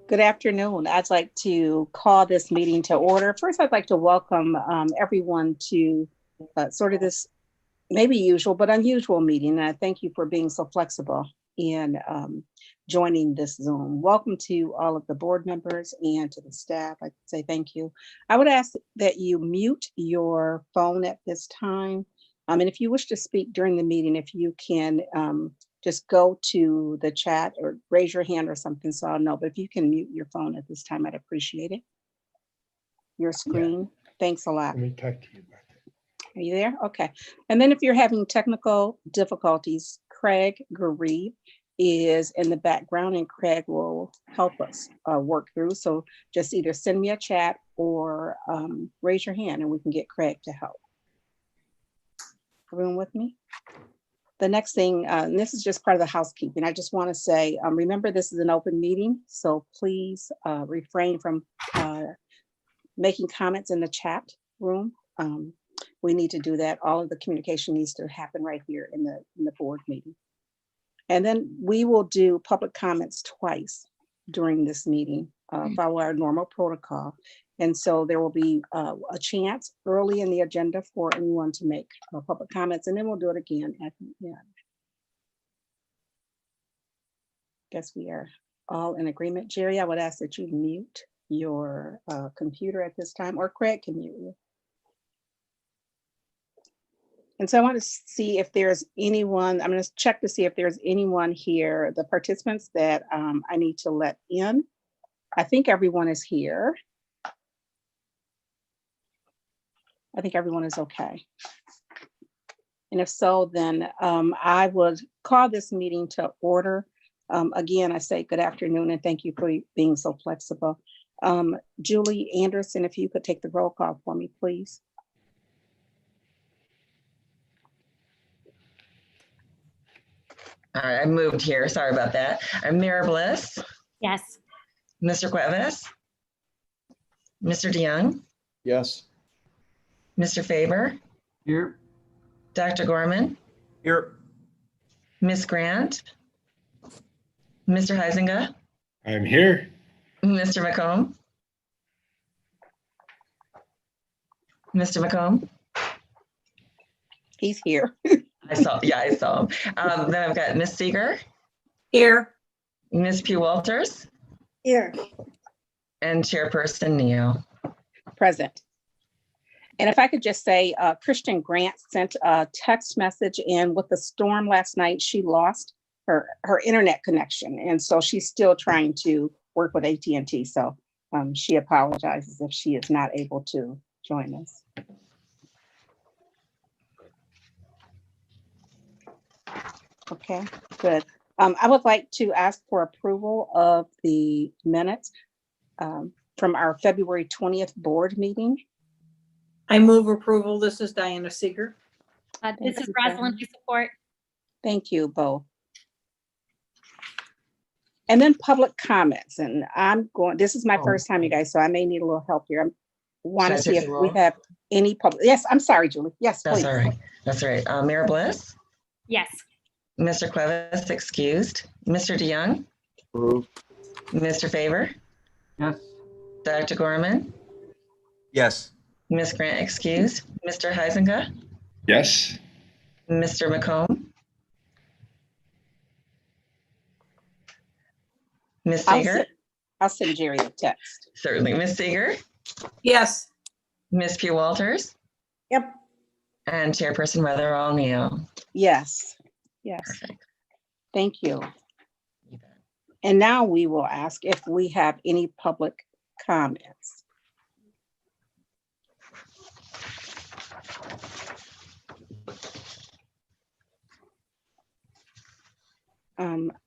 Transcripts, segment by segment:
Good afternoon. I'd like to call this meeting to order. First, I'd like to welcome everyone to sort of this maybe usual but unusual meeting. And I thank you for being so flexible in joining this Zoom. Welcome to all of the board members and to the staff. I'd say thank you. I would ask that you mute your phone at this time. And if you wish to speak during the meeting, if you can just go to the chat or raise your hand or something so I'll know. But if you can mute your phone at this time, I'd appreciate it. Your screen. Yeah. Thanks a lot. Let me talk to you about that. Are you there? Okay. And then if you're having technical difficulties, Craig Grcc is in the background and Craig will help us work through. So just either send me a chat or raise your hand and we can get Craig to help. Everyone with me? The next thing, and this is just part of the housekeeping, I just want to say, remember this is an open meeting, so please refrain from making comments in the chat room. We need to do that. All of the communication needs to happen right here in the board meeting. And then we will do public comments twice during this meeting, follow our normal protocol. And so there will be a chance early in the agenda for anyone to make public comments, and then we'll do it again at the end. Guess we are all in agreement. Jerry, I would ask that you mute your computer at this time, or Craig can mute you. And so I want to see if there's anyone, I'm going to check to see if there's anyone here, the participants that I need to let in. I think everyone is here. I think everyone is okay. And if so, then I would call this meeting to order. Again, I say good afternoon and thank you for being so flexible. Julie Anderson, if you could take the roll call for me, please. All right, I moved here. Sorry about that. I'm Mayor Bliss. Yes. Mr. Cuevas. Mr. DeYoung. Yes. Mr. Faber. Here. Dr. Gorman. Here. Ms. Grant. Mr. Huizinga. I'm here. Mr. McComb. Mr. McComb. He's here. I saw him. Then I've got Ms. Seeger. Here. Ms. Pugh Walters. Here. And Chairperson Neo. Present. And if I could just say, Christian Grant sent a text message, and with the storm last night, she lost her internet connection. And so she's still trying to work with AT&T. So she apologizes if she is not able to join us. Okay, good. I would like to ask for approval of the minutes from our February 20th board meeting. I move approval. This is Diana Seeger. This is Rosalind. I support. Thank you both. And then public comments, and this is my first time, you guys, so I may need a little help here. I want to see if we have any public. Yes, I'm sorry, Julie. Yes, please. That's all right. That's all right. Mayor Bliss. Yes. Mr. Cuevas excused. Mr. DeYoung. Approved. Mr. Faber. Yes. Dr. Gorman. Yes. Ms. Grant excused. Mr. Huizinga. Yes. Mr. McComb. Ms. Seeger. I'll send Jerry a text. Certainly. Ms. Seeger. Yes. Ms. Pugh Walters. Yep. And Chairperson Weatherall Neo. Yes. Yes. Perfect. Thank you. You bet. And now we will ask if we have any public comments.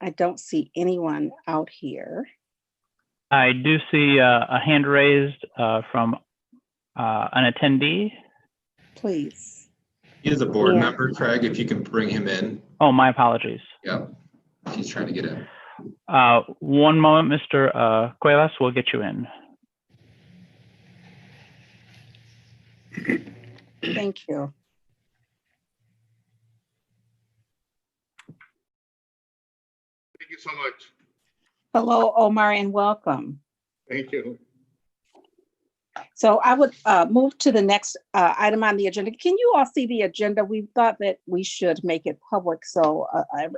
I don't see anyone out here. I do see a hand raised from an attendee. Please. He is a board member, Craig, if you can bring him in. Oh, my apologies. Yeah, he's trying to get in. One moment, Mr. Cuevas, we'll get you in. Thank you. Thank you so much. Hello, Omar, and welcome. Thank you. So I would move to the next item on the agenda. Can you all see the agenda? We thought that we should make it public so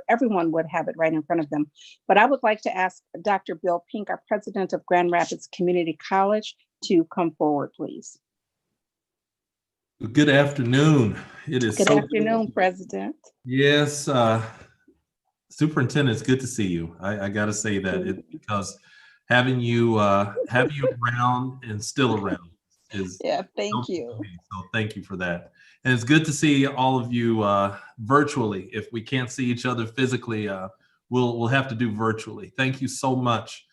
everyone would have it right in front of them. But I would like to ask Dr. Bill Pink, our president of Grand Rapids Community College, to come forward, please. Good afternoon. It is Good so afternoon, President. Yes, Superintendent, it's good to see you. I got to say that because having you around and still around is Yeah, thank helpful you. to me. So thank you for that. And it's good to see all of you virtually. If we can't see each other physically, we'll have to do virtually. Thank you so much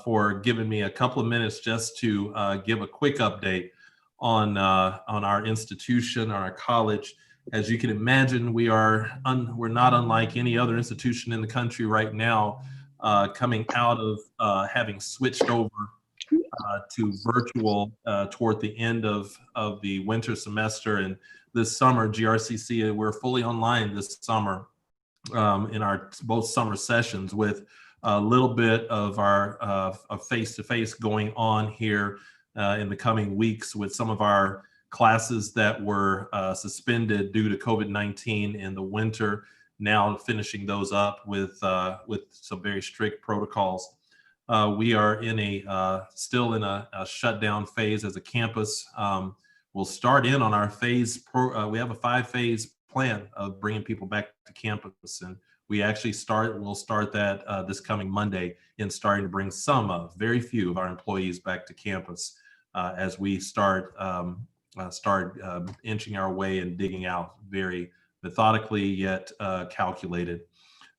for giving me a couple of minutes just to give a quick update on our institution, our college. As you can imagine, we're not unlike any other institution in the country right now, coming out of having switched over to virtual toward the end of the winter semester. And this summer, GRCC, we're fully online this summer in our both summer sessions, with a little bit of our face-to-face going on here in the coming weeks with some of our classes that were suspended due to COVID-19 in the winter, now finishing those up with some very strict protocols. We are still in a shutdown phase as a campus. We'll start in on our we have a 5-phase plan of bringing people back to campus, and we'll start that this coming Monday in starting to bring very few of our employees back to campus as we start inching our way and digging out very methodically yet calculated.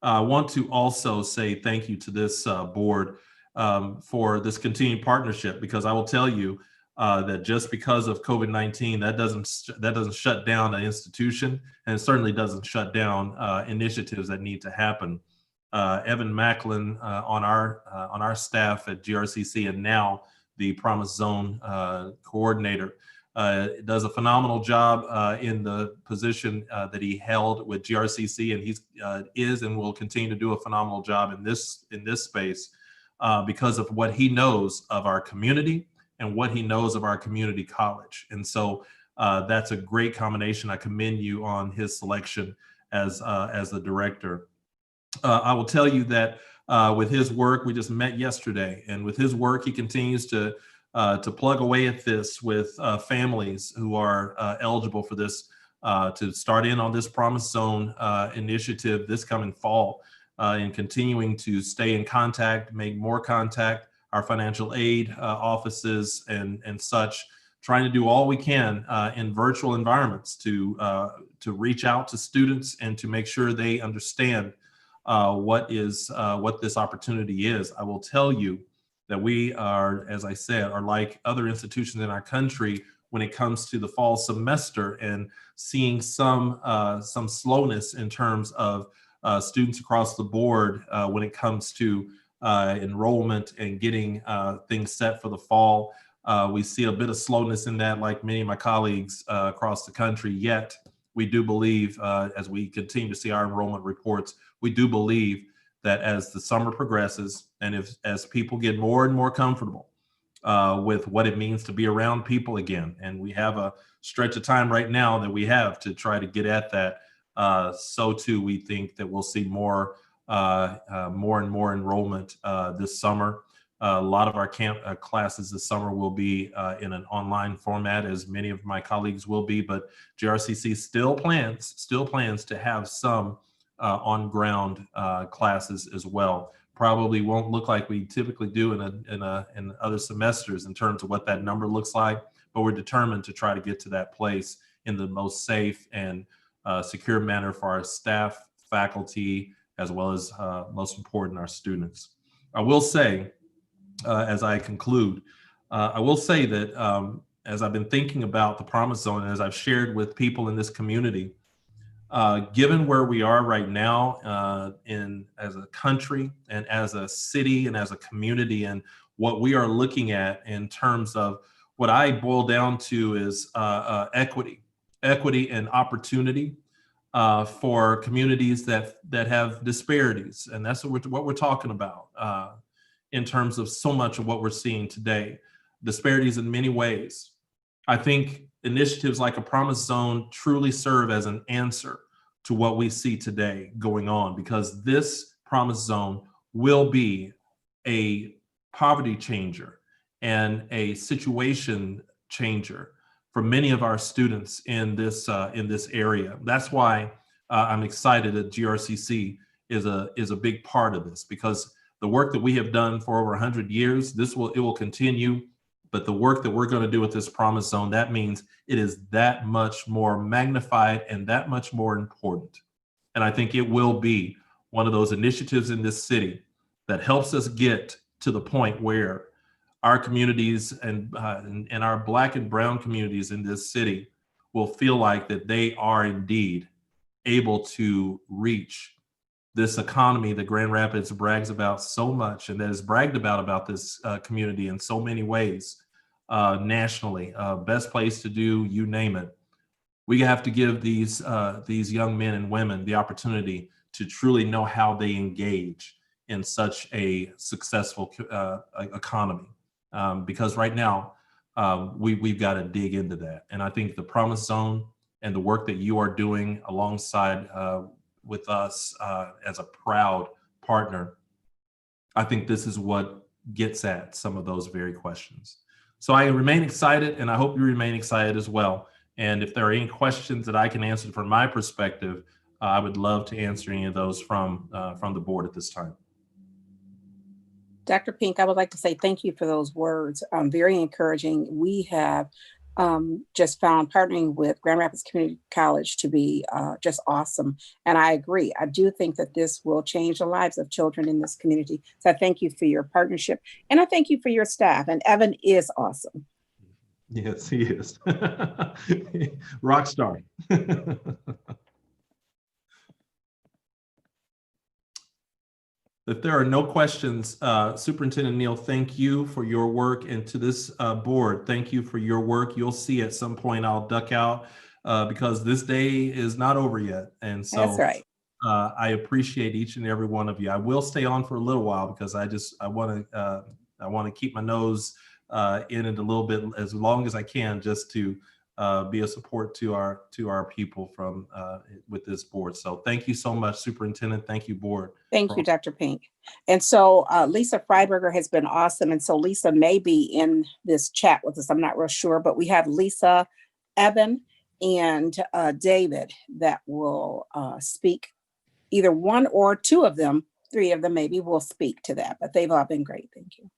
I want to also say thank you to this board for this continued partnership, because I will tell you that just because of COVID-19, that doesn't shut down an institution, and it certainly doesn't shut down initiatives that need to happen. Evan Macklin on our staff at GRCC, and now the Promise Zone coordinator, does a phenomenal job in the position that he held with GRCC, and he is and will continue to do a phenomenal job in this space because of what he knows of our community and what he knows of our community college. And so that's a great combination. I commend you on his selection as the director. I will tell you that with his work, we just met yesterday, and with his work, he continues to plug away at this with families who are eligible for this, to start in on this Promise Zone initiative this coming fall, and continuing to stay in contact, make more contact, our financial aid offices and such, trying to do all we can in virtual environments to reach out to students and to make sure they understand what this opportunity is. I will tell you that we are, as I said, are like other institutions in our country when it comes to the fall semester, and seeing some slowness in terms of students across the board when it comes to enrollment and getting things set for the fall. We see a bit of slowness in that, like many of my colleagues across the country, yet we do believe, as we continue to see our enrollment reports, we do believe that as the summer progresses, and as people get more and more comfortable with what it means to be around people again, and we have a stretch of time right now that we have to try to get at that, so too we think that we'll see more and more enrollment this summer. A lot of our classes this summer will be in an online format, as many of my colleagues will be, but GRCC still plans to have some on-ground classes as well. Probably won't look like we typically do in other semesters in terms of what that number looks like, but we're determined to try to get to that place in the most safe and secure manner for our staff, faculty, as well as most important, our students. I will say, as I conclude, I will say that as I've been thinking about the Promise Zone, and as I've shared with people in this community, given where we are right now as a country and as a city and as a community, and what we are looking at in terms of what I boil down to is equity and opportunity. for communities that have disparities, and that's what we're talking about in terms of so much of what we're seeing today. Disparities in many ways. I think initiatives like a Promise Zone truly serve as an answer to what we see today going on, because this Promise Zone will be a poverty changer and a situation changer for many of our students in this area. That's why I'm excited that GRCC is a big part of this, because the work that we have done for over 100 years, it will continue. But the work that we're going to do with this Promise Zone, that means it is that much more magnified and that much more important. And I think it will be one of those initiatives in this city that helps us get to the point where our communities and our Black and brown communities in this city will feel like that they are indeed able to reach this economy that Grand Rapids brags about so much, and that is bragged about this community in so many ways nationally. Best place to do, you name it. We have to give these young men and women the opportunity to truly know how they engage in such a successful economy. Because right now, we've got to dig into that. And I think the Promise Zone and the work that you are doing alongside with us as a proud partner, I think this is what gets at some of those very questions. So I remain excited, and I hope you remain excited as well. And if there are any questions that I can answer from my perspective, I would love to answer any of those from the board at this time. Dr. Pink, I would like to say thank you for those words. Very encouraging. We have just found partnering with Grand Rapids Community College to be just awesome. And I agree. I do think that this will change the lives of children in this community. So I thank you for your partnership. And I thank you for your staff. And Evan is awesome. Yes, he is. Rock star. If there are no questions, Superintendent Neal, thank you for your work, and to this board, thank you for your work. You'll see at some point I'll duck out because this day is not over yet. And so That's right. I appreciate each and every one of you. I will stay on for a little while because I want to keep my nose in it a little bit as long as I can, just to be a support to our people from with this board. So thank you so much, Superintendent. Thank you, board. Thank you, Dr. Pink. And so Lisa Freiberger has been awesome. And so Lisa may be in this chat with us. I'm not real sure, but we have Lisa, Evan, and David that will speak. Either one or two of them, three of them maybe, will speak to that, but they've all been great. Thank you.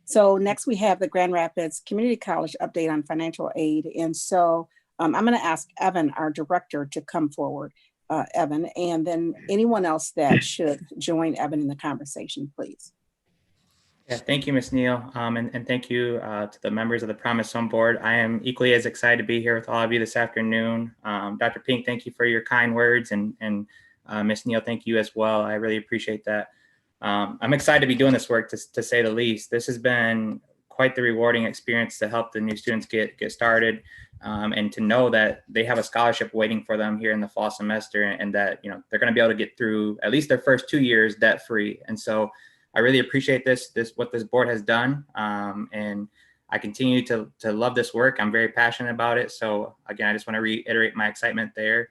So next we have the Grand Rapids Community College update on financial aid. And so I'm going to ask Evan, our director, to come forward, Evan, and then anyone else that should join Evan in the conversation, please. Yeah, thank you, Ms. Neal, and thank you to the members of the Promise Zone board. I am equally as excited to be here with all of you this afternoon. Dr. Pink, thank you for your kind words, and Ms. Neal, thank you as well. I really appreciate that. I'm excited to be doing this work, to say the least. This has been quite the rewarding experience to help the new students get started, and to know that they have a scholarship waiting for them here in the fall semester, and that they're going to be able to get through at least their first 2 years debt free. And so I really appreciate what this board has done, and I continue to love this work. I'm very passionate about it. So again, I just want to reiterate my excitement there.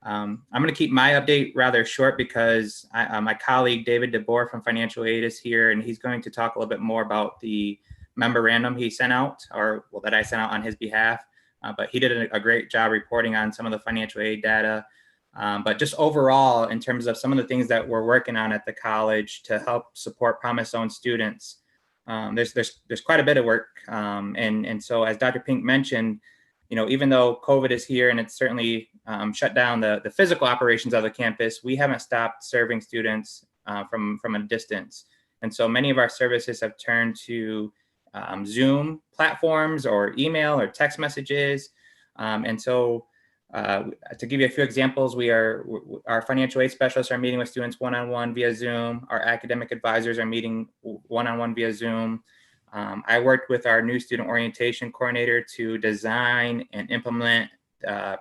I'm going to keep my update rather short because my colleague David DeBoer from Financial Aid is here, and he's going to talk a little bit more about the memorandum he sent out, that I sent out on his behalf. But he did a great job reporting on some of the financial aid data. But just overall, in terms of some of the things that we're working on at the college to help support Promise Zone students, there's quite a bit of work. And so, as Dr. Pink mentioned, even though COVID is here and it's certainly shut down the physical operations of the campus, we haven't stopped serving students from a distance. And so many of our services have turned to Zoom platforms or email or text messages. And so to give you a few examples, our financial aid specialists are meeting with students one-on-one via Zoom. Our academic advisors are meeting one-on-one via Zoom. I worked with our new student orientation coordinator to design and implement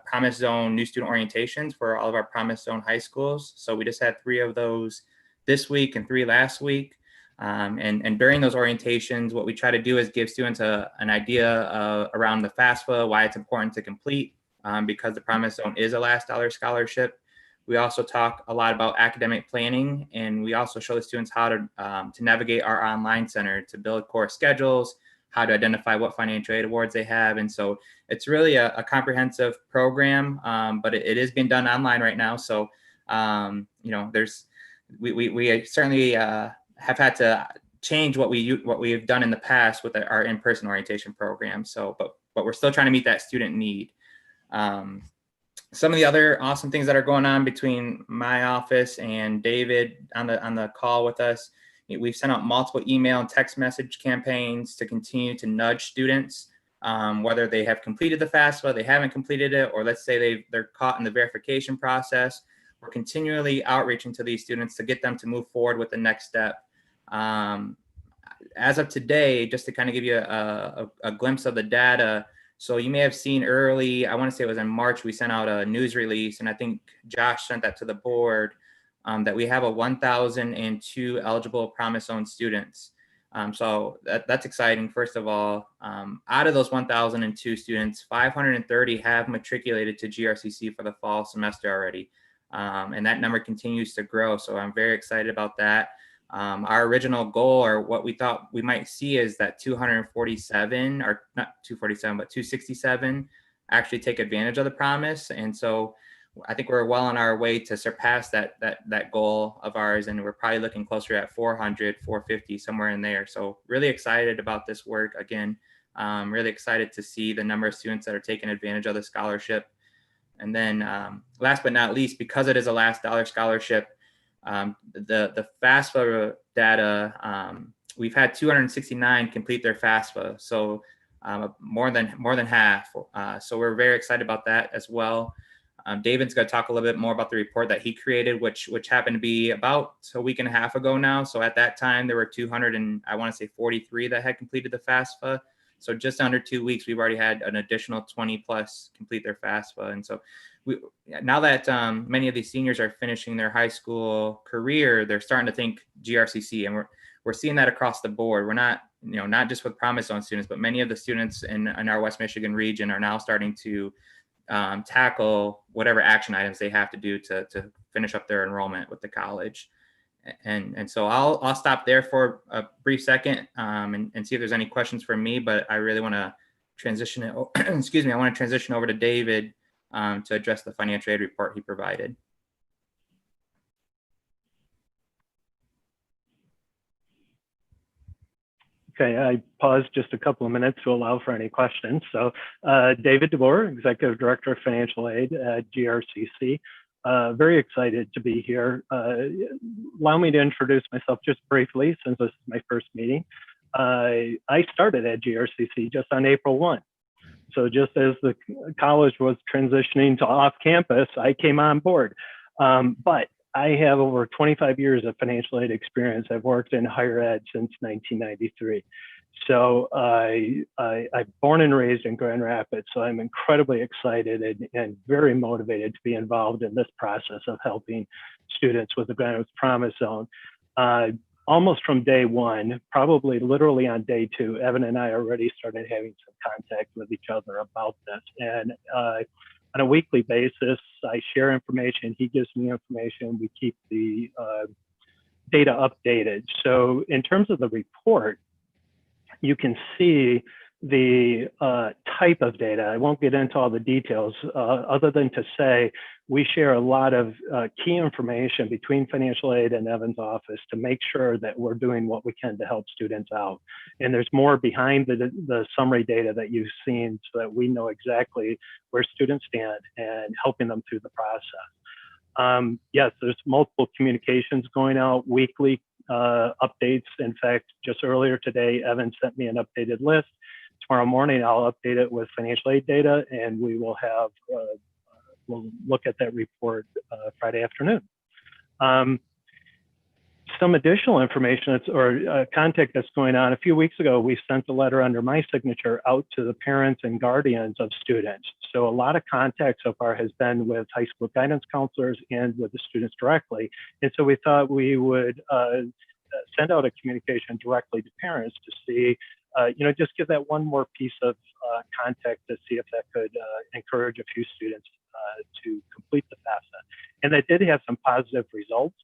Promise Zone new student orientations for all of our Promise Zone high schools. So we just had 3 of those this week and 3 last week. And during those orientations, what we try to do is give students an idea around the FAFSA, why it's important to complete, because the Promise Zone is a last dollar scholarship. We also talk a lot about academic planning, and we also show the students how to navigate our online center to build course schedules, how to identify what financial aid awards they have. And so it's really a comprehensive program, but it is being done online right now. So, you know, we certainly have had to change what we have done in the past with our in-person orientation program. So, but we're still trying to meet that student need. Some of the other awesome things that are going on between my office and David on the call with us, we've sent out multiple email and text message campaigns to continue to nudge students, whether they have completed the FAFSA, they haven't completed it, or let's say they're caught in the verification process. We're continually outreaching to these students to get them to move forward with the next step. As of today, just to kind of give you a glimpse of the data, so you may have seen early, I want to say it was in March, we sent out a news release, and I think Josh sent that to the board, that we have 1,002 eligible Promise Zone students. So that's exciting. First of all, out of those 1,002 students, 530 have matriculated to GRCC for the fall semester already. And that number continues to grow. So I'm very excited about that. Our original goal, or what we thought we might see, is that 247, or not 247, but 267 actually take advantage of the promise. And so I think we're well on our way to surpass that goal of ours, and we're probably looking closer at 400, 450, somewhere in there. So really excited about this work. Again, really excited to see the number of students that are taking advantage of the scholarship. And then last but not least, because it is a last dollar scholarship, the FAFSA data, we've had 269 complete their FAFSA, so more than half. So we're very excited about that as well. David's going to talk a little bit more about the report that he created, which happened to be about a week and a half ago now. So at that time, there were 43 that had completed the FAFSA. So just under 2 weeks, we've already had an additional 20 plus complete their FAFSA. And so now that many of these seniors are finishing their high school career, they're starting to think GRCC, and we're seeing that across the board. We're not, not just with Promise Zone students, but many of the students in our West Michigan region are now starting to tackle whatever action items they have to do to finish up their enrollment with the college. And so I'll stop there for a brief second and see if there's any questions for me, but I really want to transition it. Excuse me. I want to transition over to David to address the financial aid report he provided. Okay, I paused just a couple of minutes to allow for any questions. So David DeBoer, Executive Director of Financial Aid at GRCC. Very excited to be here. Allow me to introduce myself just briefly, since this is my first meeting. I started at GRCC just on April 1. So just as the college was transitioning to off campus, I came on board. But I have over 25 years of financial aid experience. I've worked in higher ed since 1993. So I'm born and raised in Grand Rapids, so I'm incredibly excited and very motivated to be involved in this process of helping students with the Grand Rapids Promise Zone. Almost from day one, probably literally on day 2, Evan and I already started having some contact with each other about this. And on a weekly basis, I share information, he gives me information, we keep the data updated. So in terms of the report, you can see the type of data. I won't get into all the details other than to say we share a lot of key information between financial aid and Evan's office to make sure that we're doing what we can to help students out. And there's more behind the summary data that you've seen so that we know exactly where students stand and helping them through the process. Yes, there's multiple communications going out, weekly updates. In fact, just earlier today, Evan sent me an updated list. Tomorrow morning, I'll update it with financial aid data, and we will have, we'll look at that report Friday afternoon. some additional information or contact that's going on. A few weeks ago, we sent a letter under my signature out to the parents and guardians of students. So a lot of contact so far has been with high school guidance counselors and with the students directly. And so we thought we would send out a communication directly to parents to see, just give that one more piece of contact to see if that could encourage a few students to complete the FAFSA. And that did have some positive results.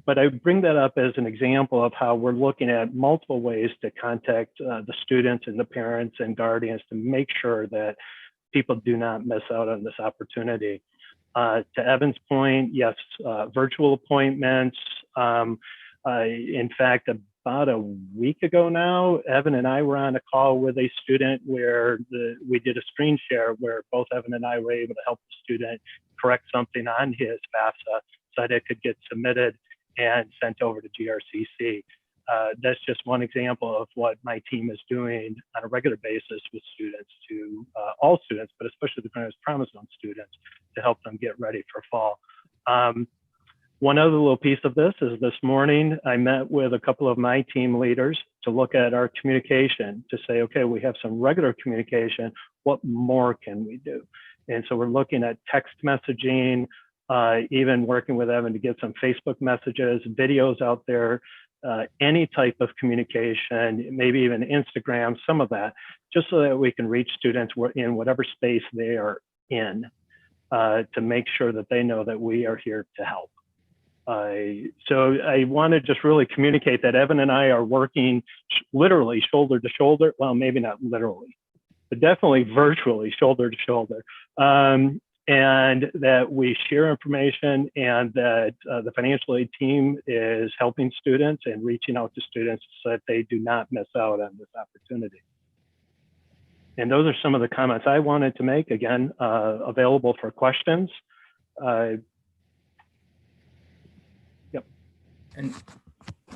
But I bring that up as an example of how we're looking at multiple ways to contact the students and the parents and guardians to make sure that people do not miss out on this opportunity. To Evan's point, yes, virtual appointments. In fact, about a week ago now, Evan and I were on a call with a student where we did a screen share where both Evan and I were able to help the student correct something on his FAFSA so that it could get submitted and sent over to GRCC. That's just one example of what my team is doing on a regular basis with students, to all students, but especially the Parents Promise Zone students, to help them get ready for fall. One other little piece of this is this morning, I met with a couple of my team leaders to look at our communication to say, okay, we have some regular communication, what more can we do? And so we're looking at text messaging, even working with Evan to get some Facebook messages, videos out there, any type of communication, maybe even Instagram, some of that, just so that we can reach students in whatever space they are in, to make sure that they know that we are here to help. So I want to just really communicate that Evan and I are working literally shoulder to shoulder. Well, maybe not literally, but definitely virtually shoulder to shoulder. And that we share information, and that the financial aid team is helping students and reaching out to students so that they do not miss out on this opportunity. And those are some of the comments I wanted to make. Again, available for questions. Yep. And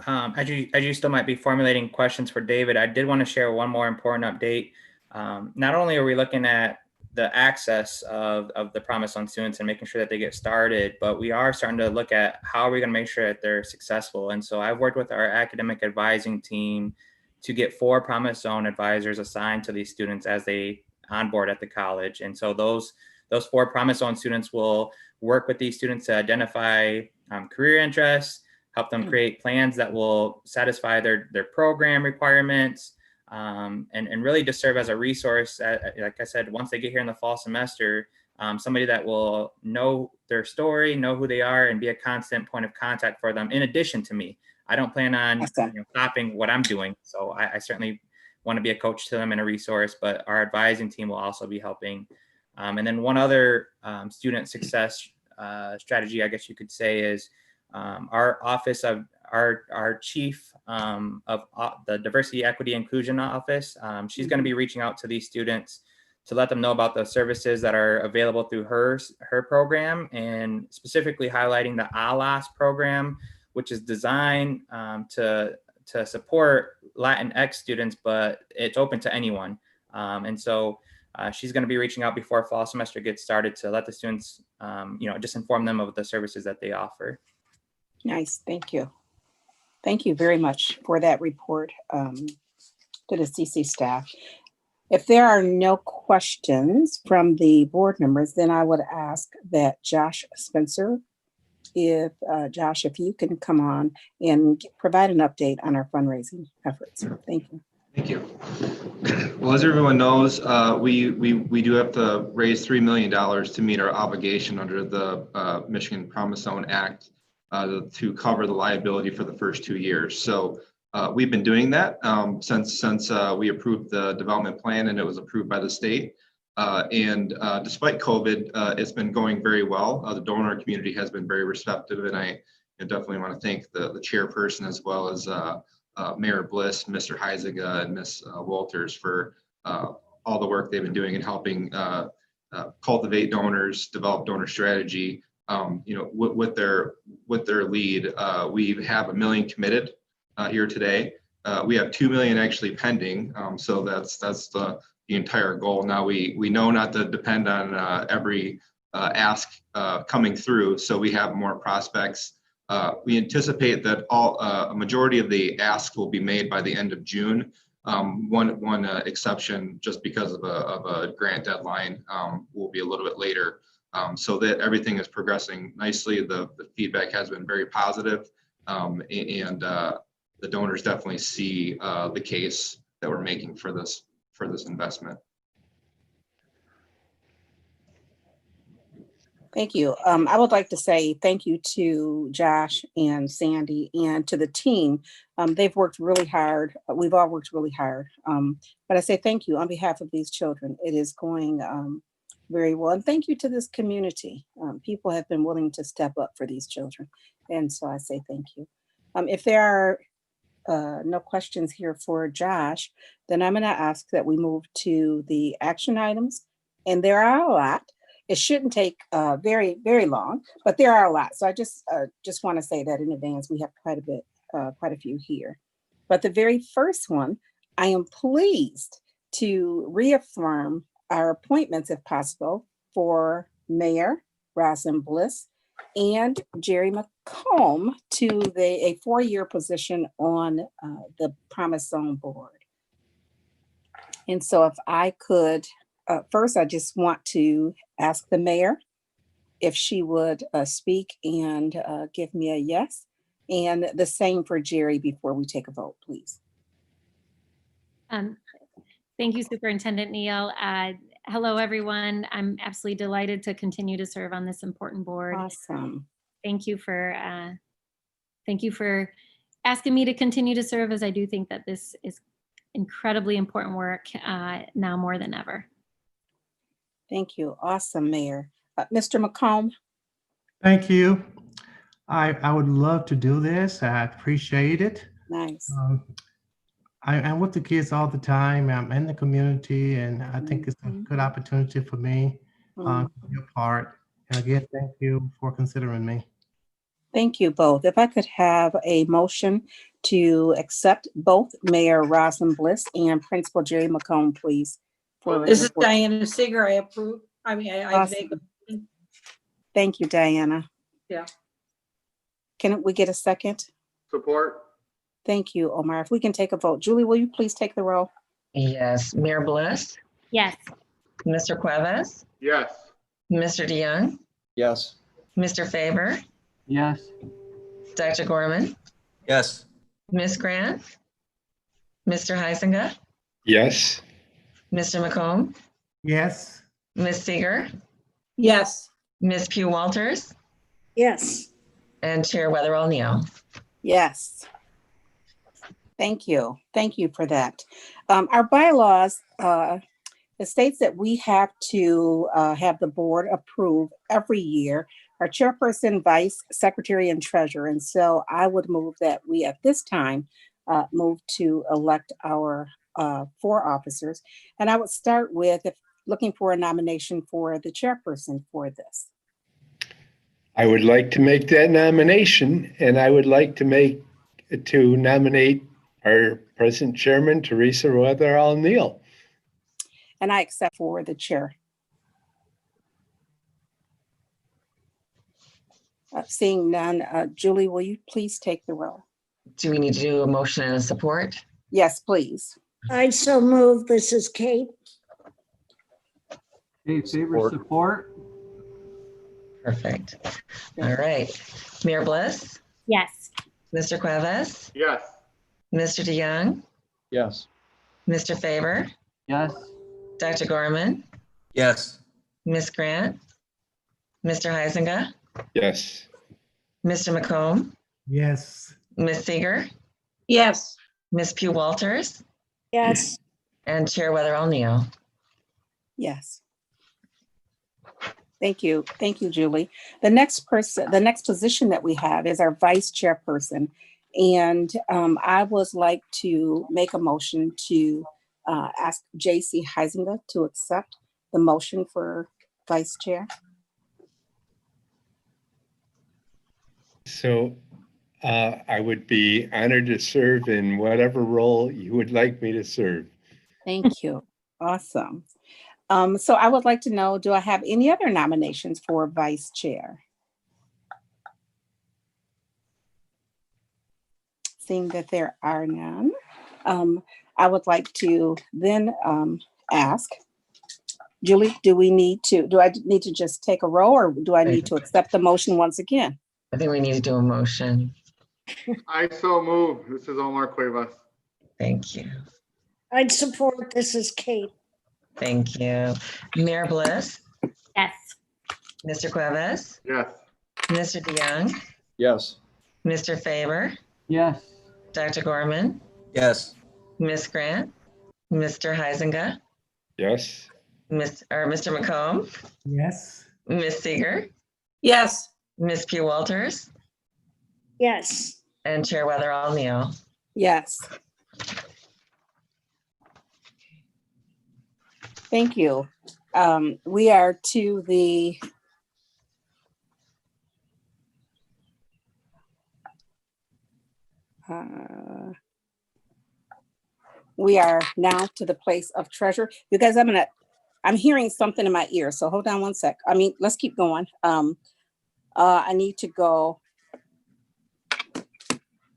as you still might be formulating questions for David, I did want to share one more important update. Not only are we looking at the access of the Promise Zone students and making sure that they get started, but we are starting to look at how are we going to make sure that they're successful. And so I've worked with our academic advising team to get 4 Promise Zone advisors assigned to these students as they onboard at the college. And so those 4 Promise Zone students will work with these students to identify career interests, help them create plans that will satisfy their program requirements, and really just serve as a resource. Like I said, once they get here in the fall semester, somebody that will know their story, know who they are, and be a constant point of contact for them in addition to me. I don't plan on stopping what I'm doing. So I certainly want to be a coach to them and a resource, but our advising team will also be helping. And then one other student success strategy, I guess you could say, is our office of our chief of the Diversity, Equity, Inclusion office. She's going to be reaching out to these students to let them know about the services that are available through her program, and specifically highlighting the ALAS program, which is designed to support Latinx students, but it's open to anyone. And so she's going to be reaching out before fall semester gets started to let the students, just inform them of the services that they offer. Nice, thank you. Thank you very much for that report to the CC staff. If there are no questions from the board members, then I would ask that Josh Spencer, Josh, if you can come on and provide an update on our fundraising efforts. Thank you. Thank you. Well, as everyone knows, we do have to raise $3 million to meet our obligation under the Michigan Promise Zone Act to cover the liability for the first 2 years. So we've been doing that since we approved the development plan and it was approved by the state. And despite COVID, it's been going very well. The donor community has been very receptive, and I definitely want to thank the chairperson as well as Mayor Bliss, Mr. Heisiga, and Ms. Walters for all the work they've been doing in helping cultivate donors, develop donor strategy. With their lead, we have $1 million committed here today. We have $2 million actually pending. So that's the entire goal. Now we know not to depend on every ask coming through. So we have more prospects We anticipate that a majority of the asks will be made by the end of June. One exception, just because of a grant deadline, will be a little bit later. So that everything is progressing nicely. The feedback has been very positive, and the donors definitely see the case that we're making for this investment. Thank you. I would like to say thank you to Josh and Sandy and to the team. They've worked really hard. We've all worked really hard. But I say thank you on behalf of these children. It is going very well. And thank you to this community. People have been willing to step up for these children. And so I say thank you. If there are no questions here for Josh, then I'm going to ask that we move to the action items. And there are a lot. It shouldn't take very, very long, but there are a lot. So I just want to say that in advance, we have quite a few here. But the very first one, I am pleased to reaffirm our appointments, if possible, for Mayor Roslyn Bliss and Jerry McComb to a 4-year position on the Promise Zone Board. And so if I could, first, I just want to ask the mayor if she would speak and give me a yes. And the same for Jerry before we take a vote, please. Thank you, Superintendent Neal. Hello, everyone. I'm absolutely delighted to continue to serve on this important board. Awesome. Thank you for asking me to continue to serve, as I do think that this is incredibly important work now more than ever. Thank you. Awesome, Mayor. Mr. McComb. Thank you. I would love to do this. I appreciate it. Nice. I'm with the kids all the time. I'm in the community, and I think it's a good opportunity for me to be a part. And again, thank you for considering me. Thank you both. If I could have a motion to accept both Mayor Roslyn Bliss and Principal Jerry McComb, please. This is Diana Seeger. I approve. I mean, I Awesome. Thank you, Diana. Yeah. Can we get a second? Support. Thank you, Omar. If we can take a vote. Julie, will you please take the roll? Yes. Mayor Bliss, Yes. Mr. Cuevas, Yes. Mr. DeYoung, Yes. Mr. Faber, Yes. Dr. Gorman, Yes. Ms. Grant, Mr. Heisinger, Yes. Mr. McComb, Yes. Ms. Seeger, Yes. Ms. Pugh Walters, Yes. and Chair Weatherall Neal. Yes. Thank you. Thank you for that. Our bylaws, it states that we have to have the board approve every year our chairperson, vice secretary, and treasurer. And so I would move that we at this time move to elect our 4 officers. And I would start with looking for a nomination for the chairperson for this. I would like to make that nomination, and I would like to nominate our present chairman, Teresa Weatherall Neal. And I accept for the chair. Seeing none, Julie, will you please take the roll? Do we need to do a motion and a support? Yes, please. I so move. This is Kate. Kate Faber, support. Perfect. All right. Mayor Bliss, Yes. Mr. Cuevas, Yes. Mr. DeYoung, Yes. Mr. Faber, Yes. Dr. Gorman, Yes. Ms. Grant, Mr. Heisinger, Yes. Mr. McComb, Yes. Ms. Seeger, Yes. Ms. Pugh Walters, Yes. and Chair Weatherall Neal. Yes. Thank you. Thank you, Julie. The next position that we have is our vice chairperson. And I would like to make a motion to ask J.C. Heisinger to accept the motion for vice chair. So I would be honored to serve in whatever role you would like me to serve. Thank you. Awesome. So I would like to know, do I have any other nominations for vice chair? Seeing that there are none, I would like to then ask, Julie, do I need to just take a roll, or do I need to accept the motion once again? I think we need to do a motion. I so move. This is Omar Cuevas. Thank you. I'd support. This is Kate. Thank you. Mayor Bliss, Yes. Mr. Cuevas, Yes. Mr. DeYoung, Yes. Mr. Faber, Yes. Dr. Gorman, Yes. Ms. Grant, Mr. Huizenga, Yes. Mr. McComb, Yes. Ms. Seeger, Yes. Ms. Pugh Walters, Yes. and Chair Weatherall Neal. Yes. Thank you. We are to the we are now to the place of treasure. You guys, I'm hearing something in my ear, so hold on one sec. Let's keep going. I need to go.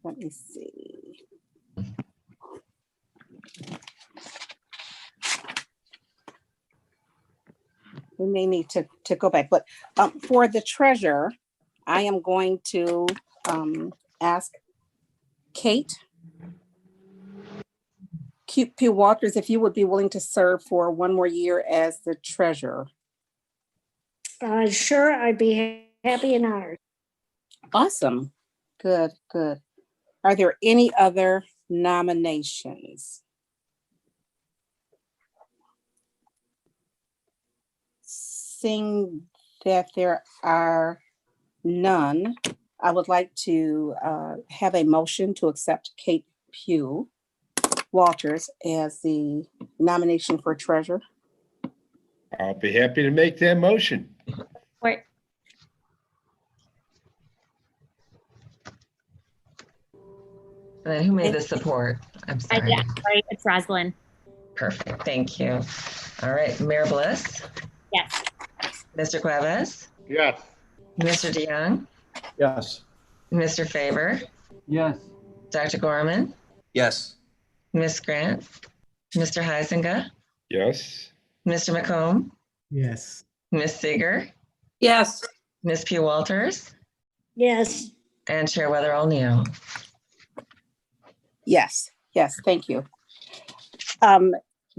Let me see. We may need to go back, but for the treasurer, I am going to ask Kate Pugh Walters if you would be willing to serve for one more year as the treasurer. Sure, I'd be happy and honored. Awesome. Good, good. Are there any other nominations? Seeing that there are none, I would like to have a motion to accept Kate Pugh Walters as the nomination for treasurer. I'll be happy to make that motion. Wait. And then who made the support? I'm sorry. Yeah, sorry, it's Roslyn. Perfect. Thank you. All right. Mayor Bliss, Yes. Mr. Cuevas, Yes. Mr. DeYoung, Yes. Mr. Faber, Yes. Dr. Gorman, Yes. Ms. Grant, Mr. Huizenga, Yes. Mr. McComb, Yes. Ms. Seeger, Yes. Ms. Pugh Walters, Yes. and Chair Weatherall Neal. Yes, yes, thank you.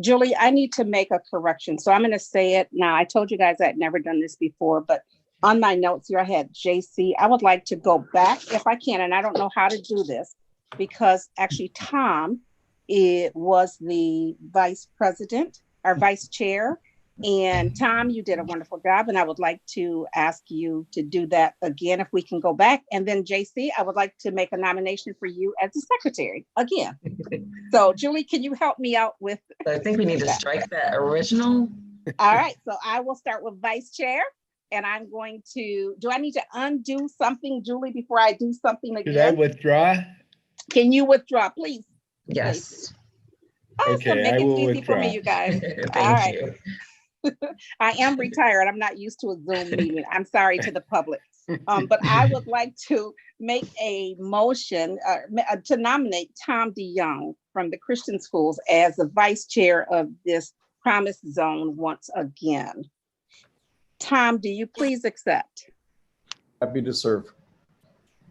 Julie, I need to make a correction. So I'm going to say it now. I told you guys I'd never done this before, but on my notes here, I had JC. I would like to go back if I can, and I don't know how to do this because actually Tom was the vice president, our vice chair. And Tom, you did a wonderful job, and I would like to ask you to do that again if we can go back. And then JC, I would like to make a nomination for you as the secretary again. So Julie, can you help me out with? I think we need to strike that original. All right, so I will start with vice chair, and I'm going to, do I need to undo something, Julie, before I do something again? Should I withdraw? Can you withdraw, please? Yes. Awesome. Okay, Make I it will easy withdraw. for me, you guys. Thank All right. you. I am retired. I'm not used to a Zoom meeting. I'm sorry to the public. But I would like to make a motion to nominate Tom DeYoung from the Christian schools as the vice chair of this Promise Zone once again. Tom, do you please accept? Happy to serve.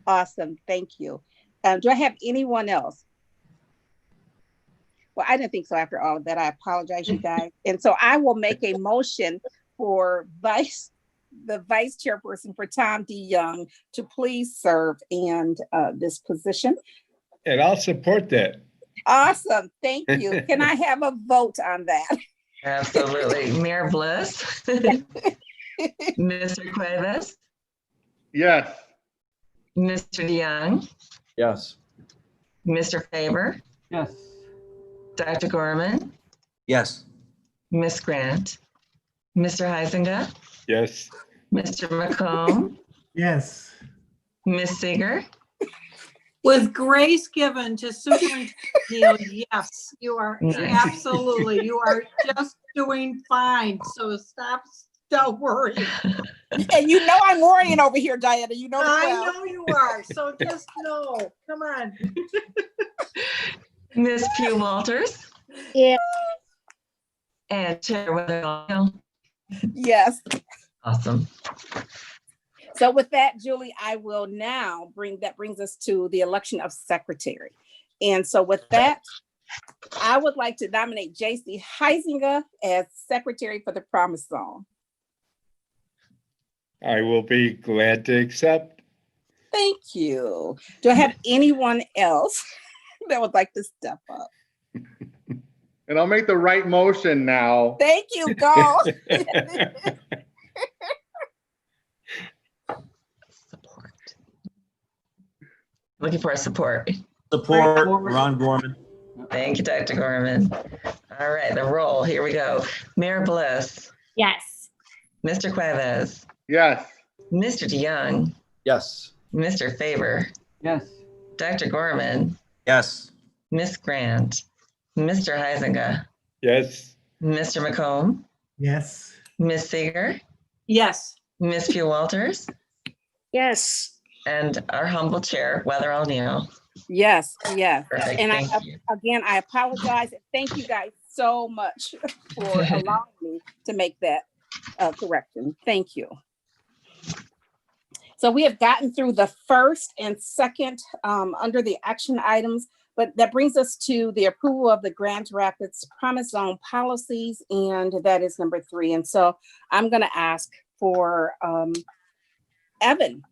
Awesome. Thank you. Do I have anyone else? Well, I didn't think so after all of that. I apologize, you guys. And so I will make a motion for the vice chairperson for Tom DeYoung to please serve in this position. And I'll support that. Awesome. Thank you. Can I have a vote on that? Absolutely. Mayor Bliss, Mr. Cuevas, Yes. Mr. DeYoung, Yes. Mr. Faber, Yes. Dr. Gorman, Yes. Ms. Grant, Mr. Huizenga, Yes. Mr. McComb, Yes. Ms. Seeger, With grace given to Superintendent Neal, yes, you are Nice. absolutely, you are just doing fine. So stop Don't worry. And you know I'm worrying over here, Diana. You know that I well. know you are, so just know. Come on. Ms. Pugh Walters Yeah. and Chair Weatherall. Yes. Awesome. So with that, Julie, I will now brings us to the election of secretary. And so with that, I would like to nominate J.C. Heisinger as secretary for the Promise Zone. I will be glad to accept. Thank you. Do I have anyone else that would like to step up? And I'll make the right motion now. Thank you, go. Support. Looking for a support. Support, Ron Gorman. Thank you, Dr. Gorman. All right, the roll. Here we go. Mayor Bliss, Yes. Mr. Cuevas, Yes. Mr. DeYoung, Yes. Mr. Faber, Yes. Dr. Gorman, Yes. Ms. Grant, Mr. Heisinger, Yes. Mr. McComb, Yes. Ms. Seeger, Yes. Ms. Pugh Walters, Yes. and our humble chair, Weatherall Neal. Yes, yes. Perfect, And thank you. again, I apologize. Thank you guys so much for allowing me to make that correction. Thank you. So we have gotten through the first and second under the action items, but that brings us to the approval of the Grand Rapids Promise Zone policies, and that is number 3. And so I'm going to ask for Evan,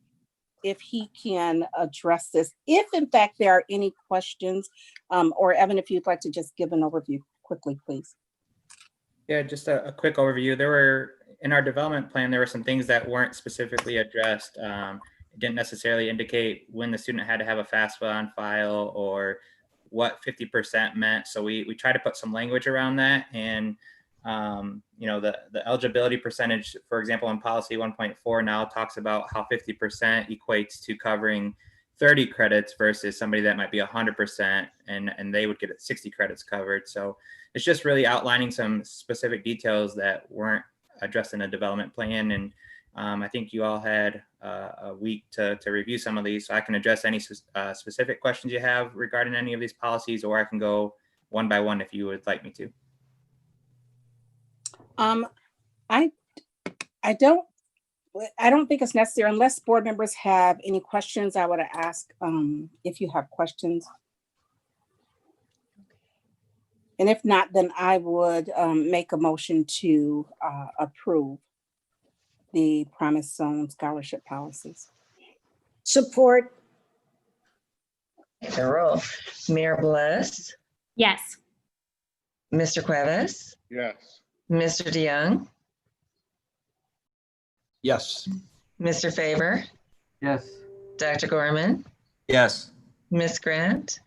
if he can address this, if in fact there are any questions, or Evan, if you'd like to just give an overview quickly, please. Yeah, just a quick overview. There were, in our development plan, there were some things that weren't specifically addressed. It didn't necessarily indicate when the student had to have a FAFSA on file or what 50% meant. So we tried to put some language around that. And you know, the eligibility percentage, for example, in policy 1.4 now talks about how 50% equates to covering 30 credits versus somebody that might be 100% and they would get 60 credits covered. So it's just really outlining some specific details that weren't addressed in a development plan. And I think you all had a week to review some of these, so I can address any specific questions you have regarding any of these policies, or I can go one by one if you would like me to. I don't think it's necessary unless board members have any questions. I would ask if you have questions. And if not, then I would make a motion to approve the Promise Zone scholarship policies. Support. The roll. Mayor Bliss, Yes. Mr. Cuevas, Yes. Mr. DeYoung, Yes. Mr. Faber, Yes. Dr. Gorman, Yes. Ms. Grant,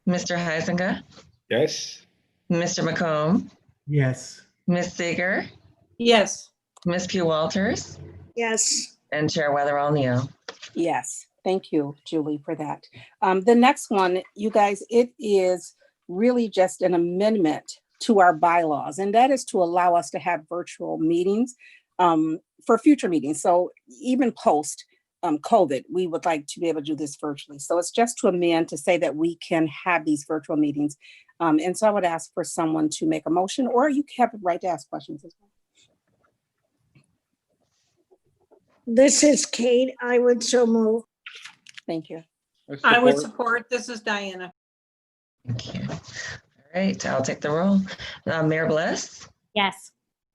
Mr. Heisinger, Yes. Mr. McComb, Yes. Ms. Seeger, Yes. Ms. Pugh Walters, Yes. and Chair Weatherall Neal. Yes, thank you, Julie, for that. The next one, you guys, it is really just an amendment to our bylaws, and that is to allow us to have virtual meetings for future meetings. So even post COVID, we would like to be able to do this virtually. So it's just to amend to say that we can have these virtual meetings. And so I would ask for someone to make a motion, or you have the right to ask questions as well. This is Kate. I would so move. Thank you. I would support. This is Diana. Thank you. All right, I'll take the roll. Mayor Bliss, Yes.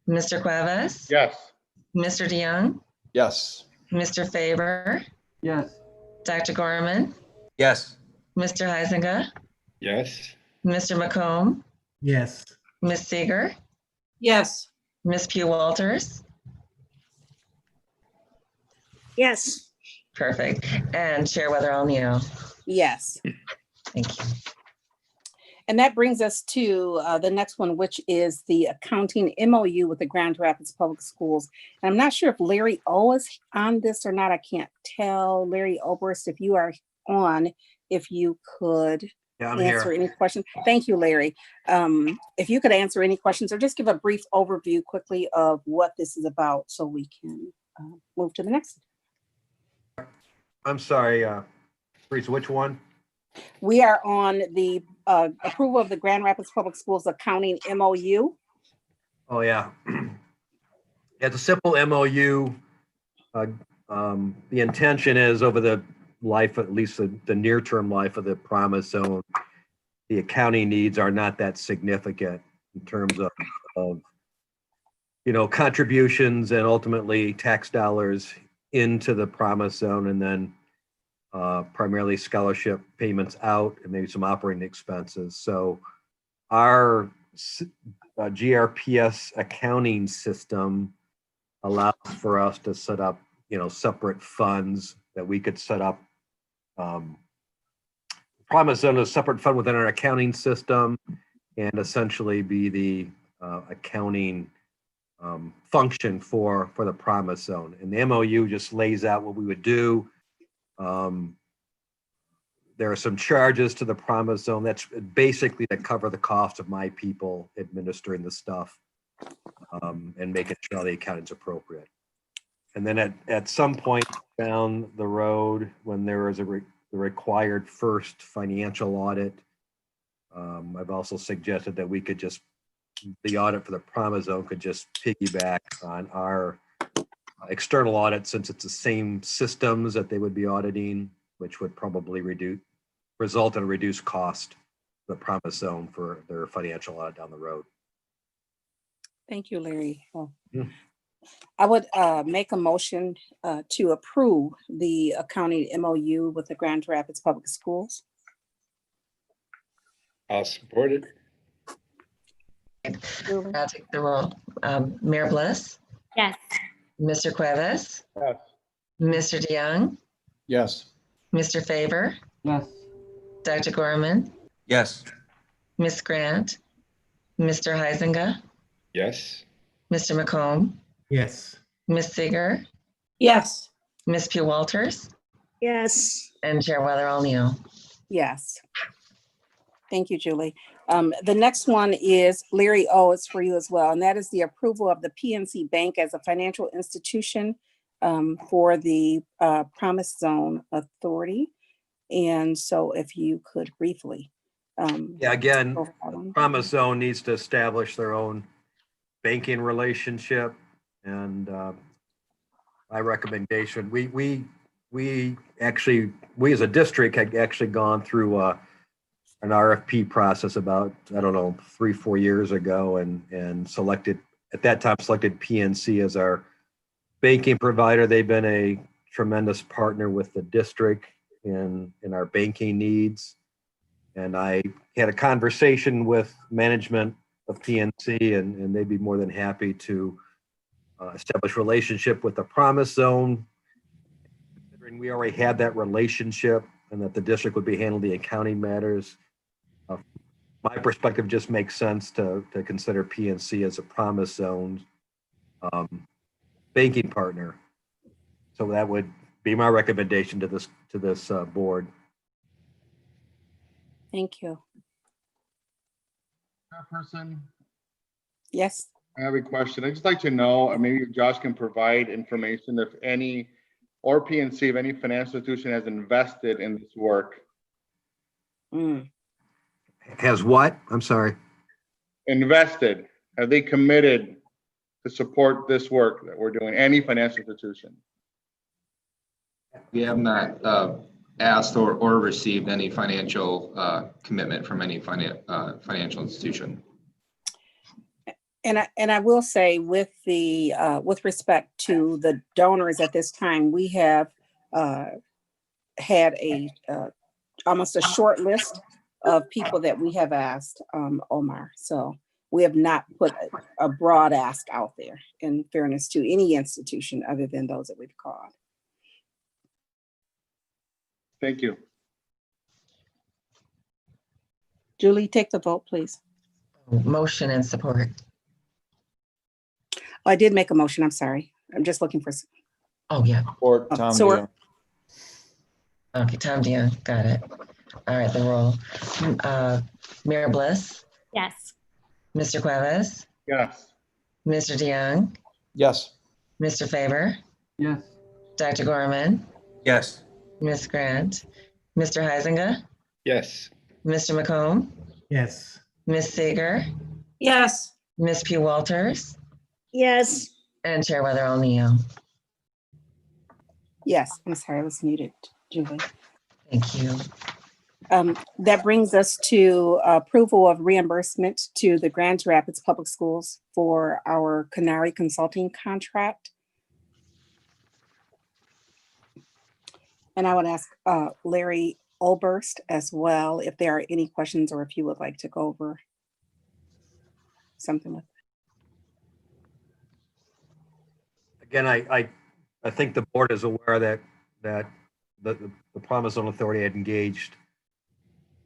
Mr. Cuevas, Yes. Mr. DeYoung, Yes. Mr. Faber, Yes. Dr. Gorman, Yes. Mr. Heisinger, Yes. Mr. McComb, Yes. Ms. Seeger, Yes. Ms. Pugh Walters. Yes. Perfect. And Chair Weatherall Neal. Yes. Thank you. And that brings us to the next one, which is the accounting MOU with the Grand Rapids Public Schools. And I'm not sure if Larry O is on this or not. I can't tell. Larry Oberst, if you are on, if you could Yeah, I'm answer here. any questions. Thank you, Larry. If you could answer any questions or just give a brief overview quickly of what this is about so we can move to the next. I'm sorry, Teresa, which one? We are on the approval of the Grand Rapids Public Schools accounting MOU. Oh, yeah. It's a simple MOU. The intention is over the life, at least the near-term life of the promise zone, the accounting needs are not that significant in terms of contributions and ultimately tax dollars into the promise zone, and then primarily scholarship payments out and maybe some operating expenses. So our GRPS accounting system allows for us to set up, separate funds that we could set up. Promise zone is a separate fund within our accounting system and essentially be the accounting function for the promise zone. And the MOU just lays out what we would do. There are some charges to the promise zone. That's basically to cover the cost of my people administering the stuff and making sure the accounting's appropriate. And then at some point down the road, when there is the required first financial audit, I've also suggested that we could the audit for the promise zone could just piggyback on our external audit, since it's the same systems that they would be auditing, which would probably result in a reduced cost for the promise zone for their financial audit down the road. Thank you, Larry. I would make a motion to approve the accounting MOU with the Grand Rapids Public Schools. I'll support it. I'll take the roll. Mayor Bliss? Yes. Mr. Cuevas? Yes. Mr. DeYoung? Yes. Mr. Favor? Yes. Dr. Gorman? Yes. Ms. Grant? Mr. Huizenga? Yes. Mr. McComb? Yes. Ms. Seeger? Yes. Ms. Pugh Walters? Yes. And Chair Weather O'Neill. Yes. Thank you, Julie. The next one is Larry O. It's for you as well, and that is the approval of the PNC Bank as a financial institution for the Promise Zone Authority. And so, if you could briefly. Yeah, again, Promise Zone needs to establish their own banking relationship, and my recommendation, we as a district had actually gone through an RFP process about, I don't know, 3-4 years ago, and selected PNC as our banking provider. They've been a tremendous partner with the district in our banking needs. And I had a conversation with management of PNC, and they'd be more than happy to establish relationship with the Promise Zone. Considering we already had that relationship and that the district would be handling the accounting matters, my perspective just makes sense to consider PNC as a Promise Zone banking partner. So that would be my recommendation to this board. Thank you. Person. Yes. I have a question. I'd just like to know, maybe Josh can provide information if any, or PNC, if any financial institution has invested in this work. Has what? I'm sorry. Invested. Have they committed to support this work that we're doing? Any financial institution? We have not asked or received any financial commitment from any financial institution. And I will say, with the with respect to the donors at this time, we have had a almost a short list of people that we have asked, Omar. So we have not put a broad ask out there, in fairness to any institution other than those that we've called. Thank you. Julie, take the vote, please. Motion and support. Oh, I did make a motion. I'm sorry. I'm just looking for. Oh, yeah. Support Tom so Okay, Tom DeYoung, got it. All right, the roll. Mayor Bliss, Yes. Mr. Cuevas, Yes. Mr. DeYoung, Yes. Mr. Faber, Yes. Dr. Gorman, Yes. Ms. Grant, Mr. Heisinger, Yes. Mr. McComb, Yes. Ms. Seeger, Yes. Ms. Pugh Walters, Yes. and Chair Weatherall Neo. Yes, I'm sorry, I was muted, Julie. Thank you. That brings us to approval of reimbursement to the Grand Rapids Public Schools for our Canary consulting contract. And I would ask Larry Olberst as well if there are any questions or if you would like to go over something with Again, I think the board is aware that the Promise Zone Authority had engaged,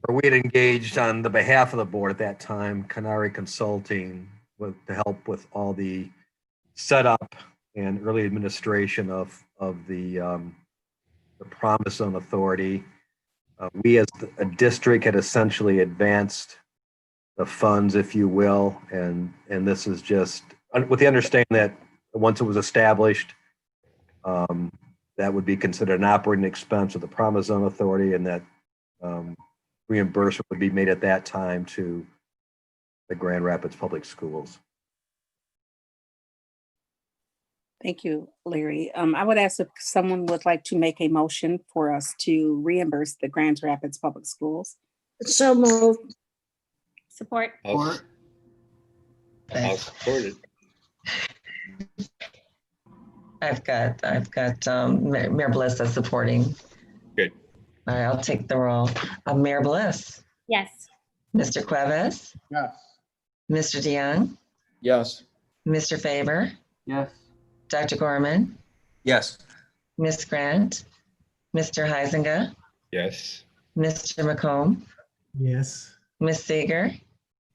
or we had engaged on the behalf of the board at that time, Canary Consulting, to help with all the setup and early administration of the Promise Zone Authority. We as a district had essentially advanced the funds, if you will, and this is just with the understanding that once it was established, that would be considered an operating expense of the Promise Zone Authority, and that reimbursement would be made at that time to the Grand Rapids Public Schools. Thank you, Larry. I would ask if someone would like to make a motion for us to reimburse the Grand Rapids Public Schools. So moved. Support. I'll support it. I've got Mayor Bliss as supporting. Good. All right, I'll take the roll. Mayor Bliss, Yes. Mr. Cuevas, Yes. Mr. DeYoung, Yes. Mr. Faber, Yes. Dr. Gorman, Yes. Ms. Grant, Mr. Heisinger, Yes. Mr. McComb, Yes. Ms. Seeger,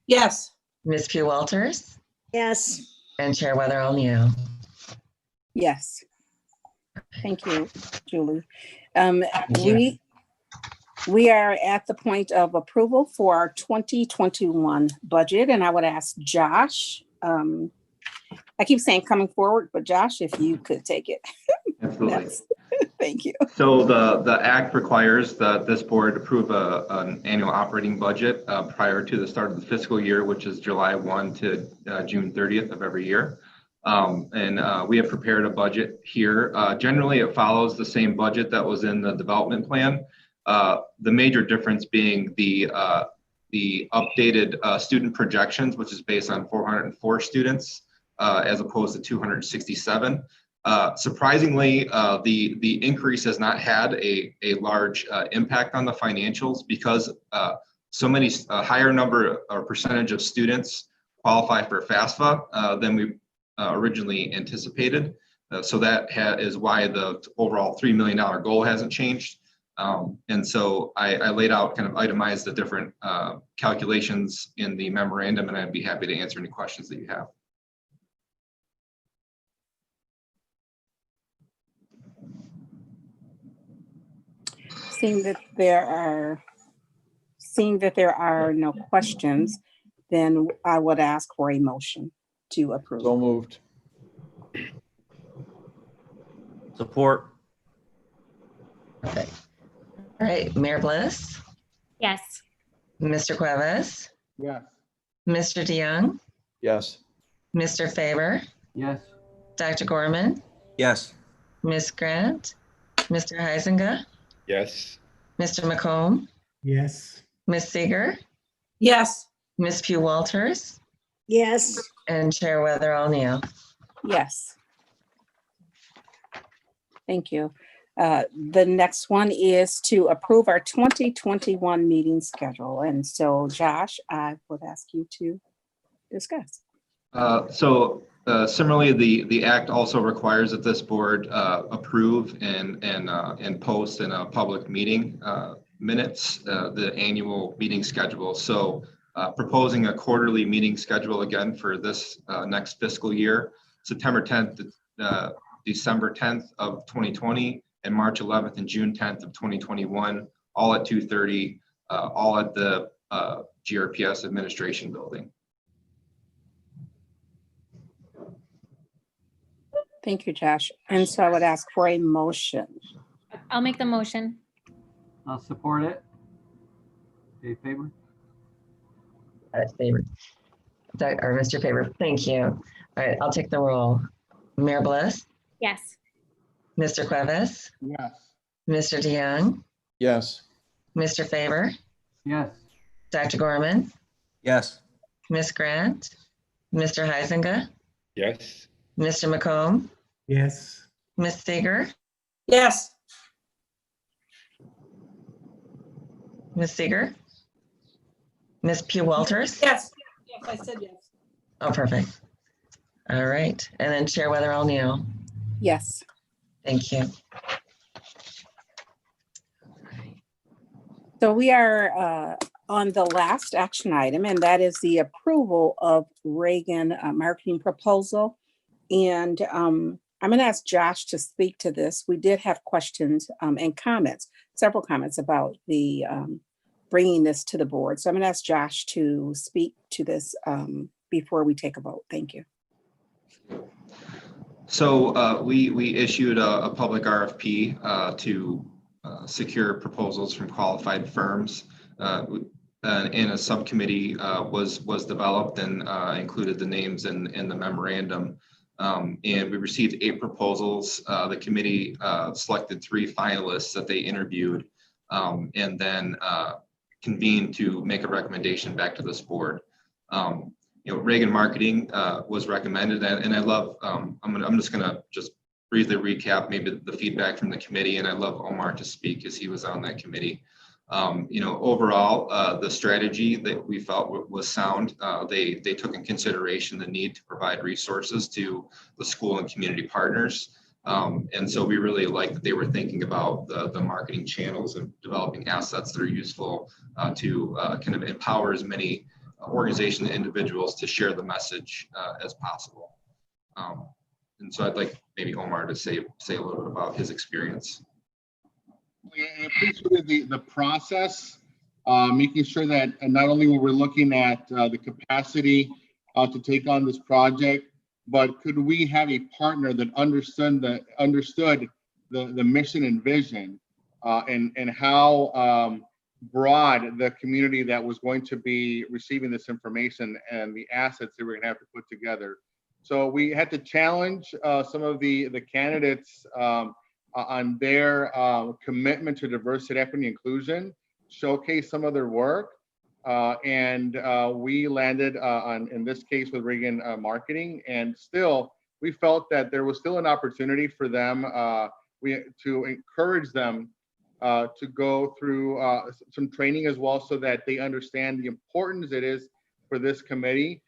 Yes. Ms. Pugh Walters, Yes. and Chair Weatherall Neo. Yes. Thank you, Julie. We are at the point of approval for our 2021 budget, and I would ask Josh, I keep saying coming forward, but Josh, if you could take it. Absolutely. Thank you. So the act requires that this board approve an annual operating budget prior to the start of the fiscal year, which is July 1 to June 30th of every year. We have prepared a budget here. Generally, it follows the same budget that was in the development plan. The major difference being the updated student projections, which is based on 404 students as opposed to 267. Surprisingly, the increase has not had a large impact on the financials because so many higher number or percentage of students qualify for FAFSA than we originally anticipated. So that is why the overall $3 million goal hasn't changed. And so I laid out, kind of itemized the different calculations in the memorandum, and I'd be happy to answer any questions that you have. Seeing that there are no questions, then I would ask for a motion to approve. So moved. Support. Okay. All right, Mayor Bliss, Yes. Mr. Cuevas, Yes. Mr. DeYoung, Yes. Mr. Faber, Yes. Dr. Gorman, Yes. Ms. Grant, Mr. Heisinger, Yes. Mr. McComb, Yes. Ms. Seeger, Yes. Ms. Pugh Walters, Yes. and Chair Weatherall Neo. Yes. Thank you. The next one is to approve our 2021 meeting schedule. And so Josh, I would ask you to discuss. Similarly, the act also requires that this board approve and post in a public meeting minutes the annual meeting schedule. So proposing a quarterly meeting schedule again for this next fiscal year, September 10th, December 10th of 2020, and March 11th and June 10th of 2021, all at 230, all at the GRPS administration building. Thank you, Josh. And so I would ask for a motion. I'll make the motion. I'll support it. Dave Faber. Favor. Or Mr. Favor, thank you. All right, I'll take the roll. Mayor Bliss, Yes. Mr. Cuevas, Yes. Mr. DeYoung, Yes. Mr. Favor, Yes. Dr. Gorman, Yes. Ms. Grant, Mr. Huizenga, Yes. Mr. McComb, Yes. Ms. Seeger, Yes. Ms. Seeger, Ms. P. Walters. Yes. Yes, I said yes. Oh, perfect. All right, and then Chair Weatherall Neal. Yes. Thank you. So we are on the last action item, and that is the approval of Reagan marketing proposal. And I'm going to ask Josh to speak to this. We did have questions and comments, several comments about the bringing this to the board. So I'm going to ask Josh to speak to this before we take a vote. Thank you. So we issued a public RFP to secure proposals from qualified firms. And a subcommittee was developed and included the names in the memorandum. And we received 8 proposals. The committee selected 3 finalists that they interviewed and then convened to make a recommendation back to this board. Reagan Marketing was recommended, and I love. I'm just gonna briefly recap maybe the feedback from the committee, and I love Omar to speak as he was on that committee. Overall, the strategy that we felt was sound. They took in consideration the need to provide resources to the school and community partners. And so we really like that they were thinking about the marketing channels and developing assets that are useful to kind of empower as many organizations and individuals to share the message as possible. And so I'd like maybe Omar to say a little bit about his experience. I appreciated the process, making sure that not only were we looking at the capacity to take on this project, but could we have a partner that understood the mission and vision and how broad the community that was going to be receiving this information and the assets that we're going to have to put together. So we had to challenge some of the candidates on their commitment to diversity, equity, inclusion, showcase some of their work. And we landed on, in this case, with Reagan Marketing. And still, we felt that there was still an opportunity for them to encourage them to go through some training as well, so that they understand the importance it is for this committee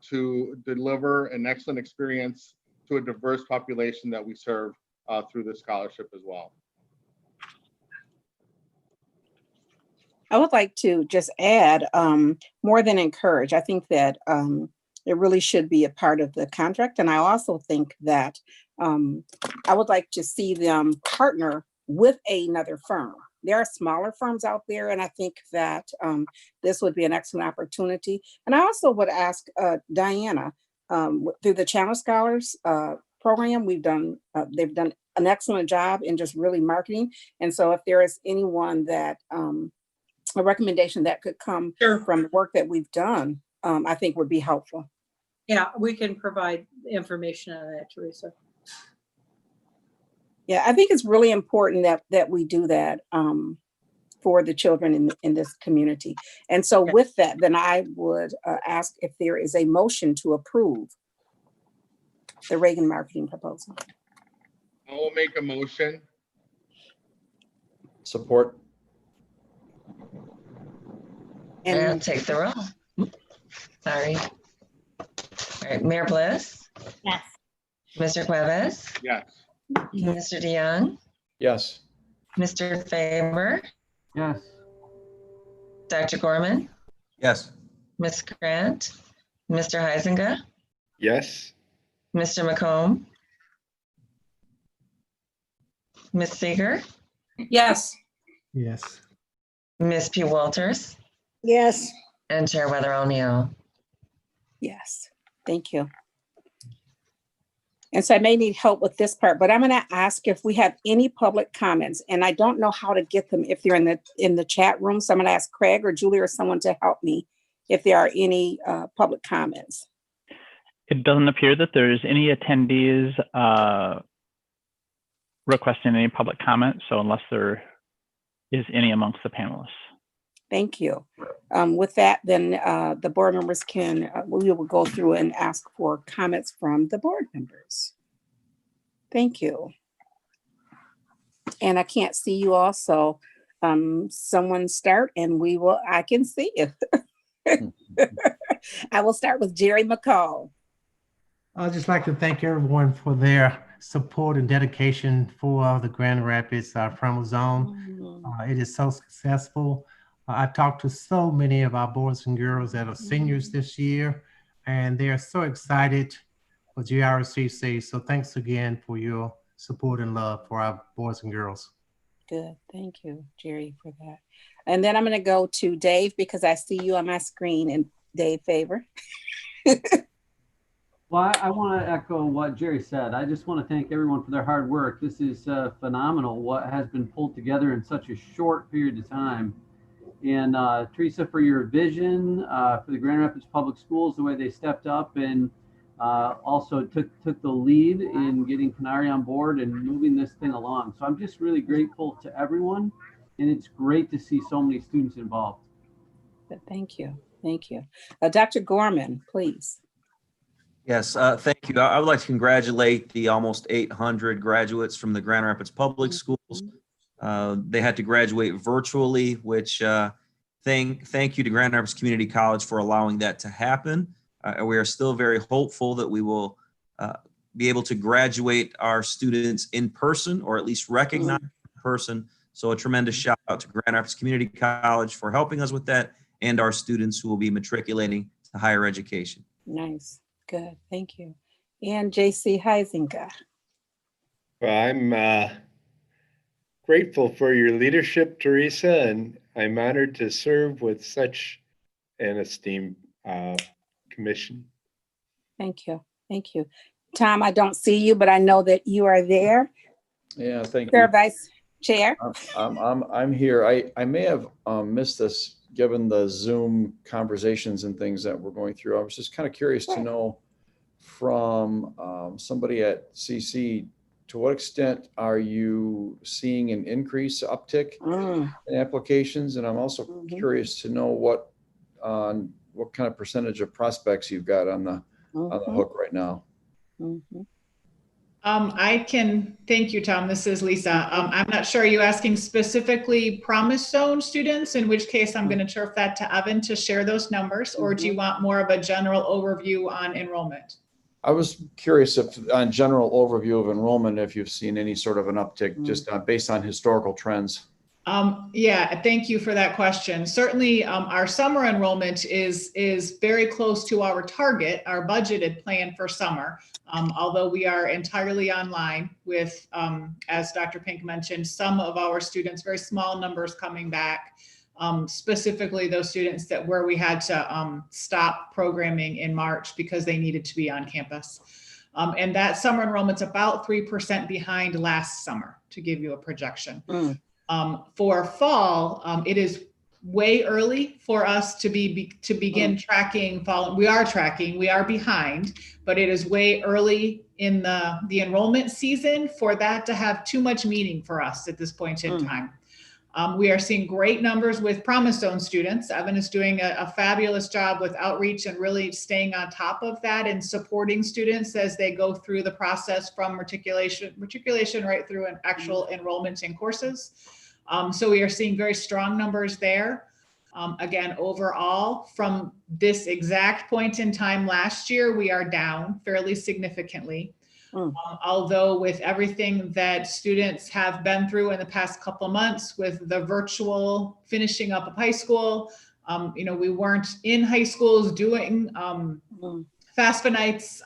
to deliver an excellent experience to a diverse population that we serve through this scholarship as well. I would like to just add more than encourage. I think that it really should be a part of the contract. And I also think that I would like to see them partner with another firm. There are smaller firms out there, and I think that this would be an excellent opportunity. And I also would ask Diana, through the Channel Scholars program, they've done an excellent job in just really marketing. And so if there is anyone that, a recommendation that could come from the work that we've done, I think would be helpful. Yeah, we can provide information on that, Teresa. Yeah, I think it's really important that we do that for the children in this community. And so with that, then I would ask if there is a motion to approve the Reagan marketing proposal. I will make a motion. Support. And take the roll. Sorry. All right, Mayor Bliss? Yes. Mr. Cuevas? Yes. Mr. DeYoung? Yes. Mr. Faber? Yes. Dr. Gorman? Yes. Ms. Grant? Mr. Huizenga? Yes. Mr. McComb? Ms. Seeger? Yes. Yes. Ms. Pugh Walters, Yes. and Chair Weather O'Neill. Yes, thank you. And so I may need help with this part, but I'm going to ask if we have any public comments, and I don't know how to get them if they're in the chat room. So I'm going to ask Craig or Julie or someone to help me if there are any public comments. It doesn't appear that there's any attendees requesting any public comment. So unless there is any amongst the panelists. Thank you. With that, then the board members can, we will go through and ask for comments from the board members. Thank you. And I can't see you all, so someone start and I can see you. I will start with Jerry McCall. I'd just like to thank everyone for their support and dedication for the Grand Rapids Framal Zone. It is so successful. I talked to so many of our boys and girls that are seniors this year, and they are so excited for GRCC. So thanks again for your support and love for our boys and girls. Good, thank you, Jerry, for that. And then I'm gonna go to Dave because I see you on my screen, and Dave Favor. Well, I want to echo what Jerry said. I just want to thank everyone for their hard work. This is phenomenal what has been pulled together in such a short period of time. And Teresa, for your vision for the Grand Rapids Public Schools, the way they stepped up and also took the lead in getting Canary on board and moving this thing along. So I'm just really grateful to everyone, and it's great to see so many students involved. Thank you, thank you. Dr. Gorman, please. Yes, thank you. I would like to congratulate the almost 800 graduates from the Grand Rapids Public Schools. They had to graduate virtually, which thank you to Grand Rapids Community College for allowing that to happen. We are still very hopeful that we will be able to graduate our students in person, or at least recognize in person. So a tremendous shout out to Grand Rapids Community College for helping us with that, and our students who will be matriculating to higher education. Nice, good, thank you. And JC Heisinger. Well, I'm grateful for your leadership, Teresa, and I'm honored to serve with such an esteemed commission. Thank you, thank you. Tom, I don't see you, but I know that you are there. Yeah, thank Chair, you. Vice Chair. I'm here. I may have missed this given the Zoom conversations and things that we're going through. I was just kind of curious to know from somebody at CC, to what extent are you seeing an increase, uptick in applications? And I'm also curious to know what kind of percentage of prospects you've got on the hook right now. I can, thank you, Tom. This is Lisa. I'm not sure, are you asking specifically Promise Zone students, in which case I'm going to turf that to Evan to share those numbers, or do you want more of a general overview on enrollment? I was curious if on general overview of enrollment, if you've seen any sort of an uptick just based on historical trends. Yeah, thank you for that question. Certainly, our summer enrollment is very close to our target, our budgeted plan for summer. Although we are entirely online with, as Dr. Pink mentioned, some of our students, very small numbers coming back, specifically those students where we had to stop programming in March because they needed to be on campus. And that summer enrollment's about 3% behind last summer, to give you a projection. For fall, it is way early for us to begin tracking fall. We are tracking, we are behind, but it is way early in the enrollment season for that to have too much meaning for us at this point in time. We are seeing great numbers with Promise Zone students. Evan is doing a fabulous job with outreach and really staying on top of that and supporting students as they go through the process from matriculation right through an actual enrollment in courses. So we are seeing very strong numbers there. Again, overall, from this exact point in time last year, we are down fairly significantly. Although with everything that students have been through in the past couple of months with the virtual finishing up of high school, we weren't in high schools doing FAFSA nights,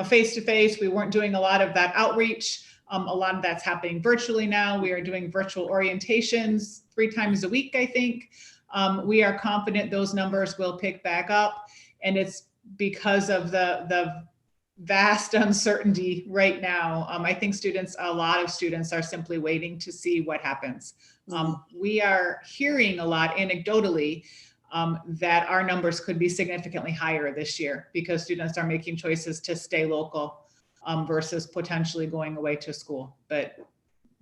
face-to-face. We weren't doing a lot of that outreach. A lot of that's happening virtually now. We are doing virtual orientations 3 times a week, I think. We are confident those numbers will pick back up, and it's because of the vast uncertainty right now. I think a lot of students are simply waiting to see what happens. We are hearing a lot anecdotally that our numbers could be significantly higher this year because students are making choices to stay local versus potentially going away to school. But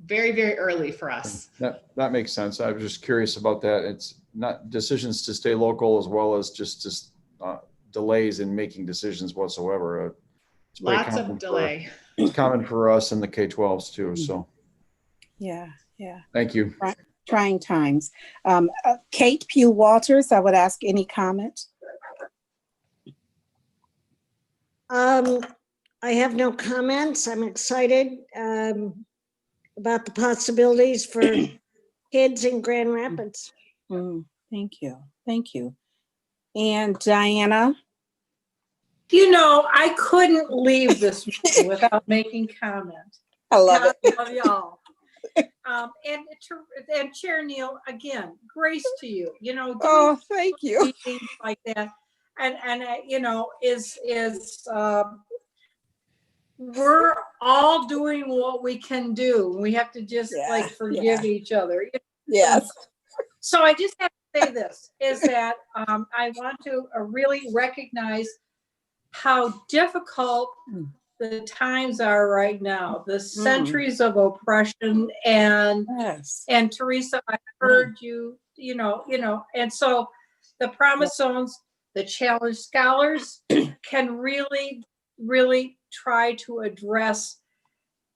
very, very early for us. That makes sense. I was just curious about that. It's not decisions to stay local as well as just delays in making decisions whatsoever. It's lots of delay. It's common for us in the K-12s too. So yeah. Thank you. Trying times. Kate Pugh Walters, I would ask any comment. I have no comments. I'm excited about the possibilities for kids in Grand Rapids. Thank you. And Diana? You know, I couldn't leave this meeting without making comment. I love it. I love y'all. And Chair Neal, again, grace to you. You know, thank you. Meetings like that, and you know, is we're all doing what we can do. We have to just like forgive each other. Yes. So I just have to say this is that I want to really recognize how difficult the times are right now, the centuries of oppression, and Teresa, I heard you know, and so the Promise Zones, the Challenge Scholars can really try to address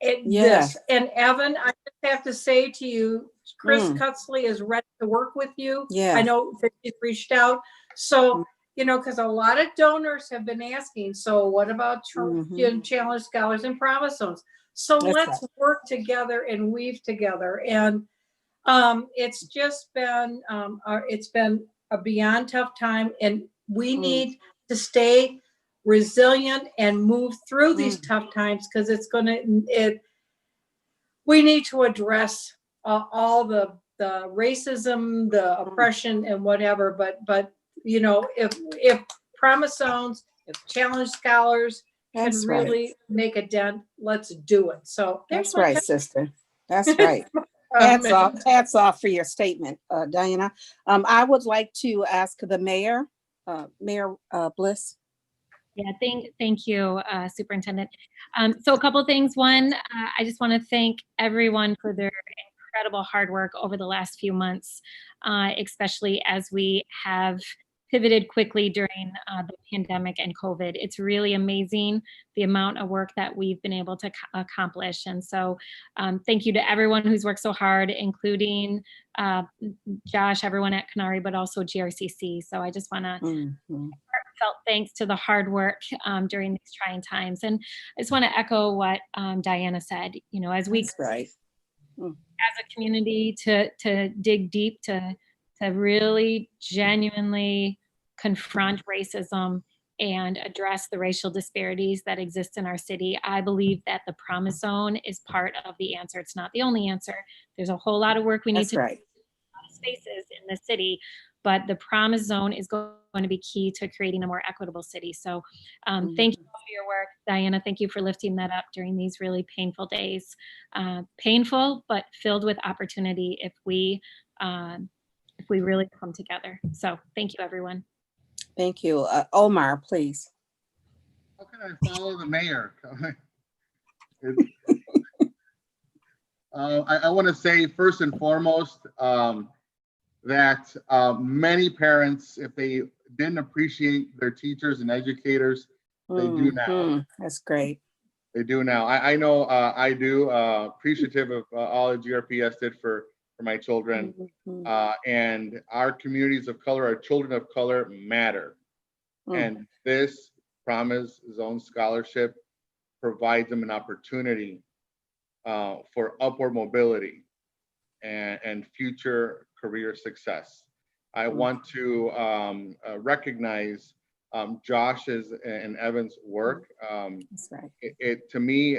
this. And Evan, I just have to say to you, Chris Cutsley is ready to work with you. I know that she's reached out. So, you know, because a lot of donors have been asking, so what about Challenge Scholars and Promise Zones? So let's work together and weave together. And it's just been, it's been a beyond tough time, and we need to stay resilient and move through these tough times, because we need to address all the racism, the oppression, and whatever. But you know, if Promise Zones, if Challenge Scholars can really make a dent, let's do it. So that's right, sister. That's right. Hats off for your statement, Diana. I would like to ask the mayor, Mayor Bliss. Yeah, thank you, Superintendent. So a couple of things. One, I just want to thank everyone for their incredible hard work over the last few months, especially as we have pivoted quickly during the pandemic and COVID. It's really amazing the amount of work that we've been able to accomplish. And so thank you to everyone who's worked so hard, including Josh, everyone at Canary, but also Grcc. So I just want to heartfelt thanks to the hard work during these trying times. And I just want to echo what Diana said, you know, as we as a community to dig deep, to really genuinely confront racism and address the racial disparities that exist in our city. I believe that the Promise Zone is part of the answer. It's not the only answer. There's a whole lot of work we need to do in a lot of spaces in the city, but the Promise Zone is going to be key to creating a more equitable city. So thank you for your work. Diana, thank you for lifting that up during these really painful days. Painful, but filled with opportunity if we really come together. So thank you, everyone. Thank you. Omar, please. How can I follow the mayor? I want to say first and foremost that many parents, if they didn't appreciate their teachers and educators, they do now. That's great. They do now. I know I do. Appreciative of all that GRPS did for my children. And our communities of color, our children of color matter. And this Promise Zone Scholarship provides them an opportunity for upward mobility and future career success. I want to recognize Josh's and Evan's work. That's right. To me,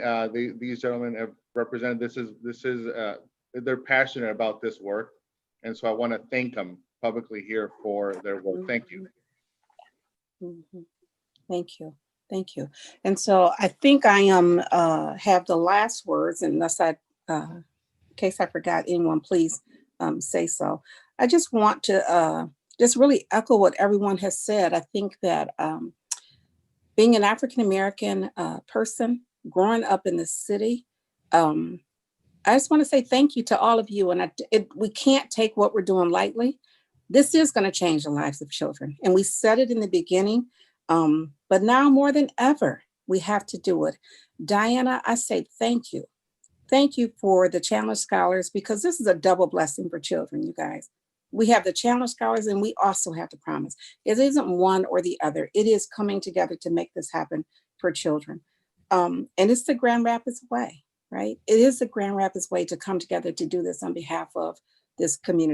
these gentlemen have represented, they're passionate about this work. And so I want to thank them publicly here for their work. Thank you. Mhm. Thank you. Thank you. And so I think I am have the last words, unless in case I forgot anyone, please say so. I just want to just really echo what everyone has said. I think that being an African-American person, growing up in the city, I just want to say thank you to all of you. And we can't take what we're doing lightly. This is going to change the lives of children. And we said it in the beginning, but now more than ever, we have to do it. Diana, I say thank you. Thank you for the Challenge Scholars, because this is a double blessing for children, you guys. We have the Challenge Scholars and we also have the Promise. It isn't one or the other. It is coming together to make this happen for children. And it's the Grand Rapids way, right? It is the Grand Rapids way to come together to do this on behalf of this community.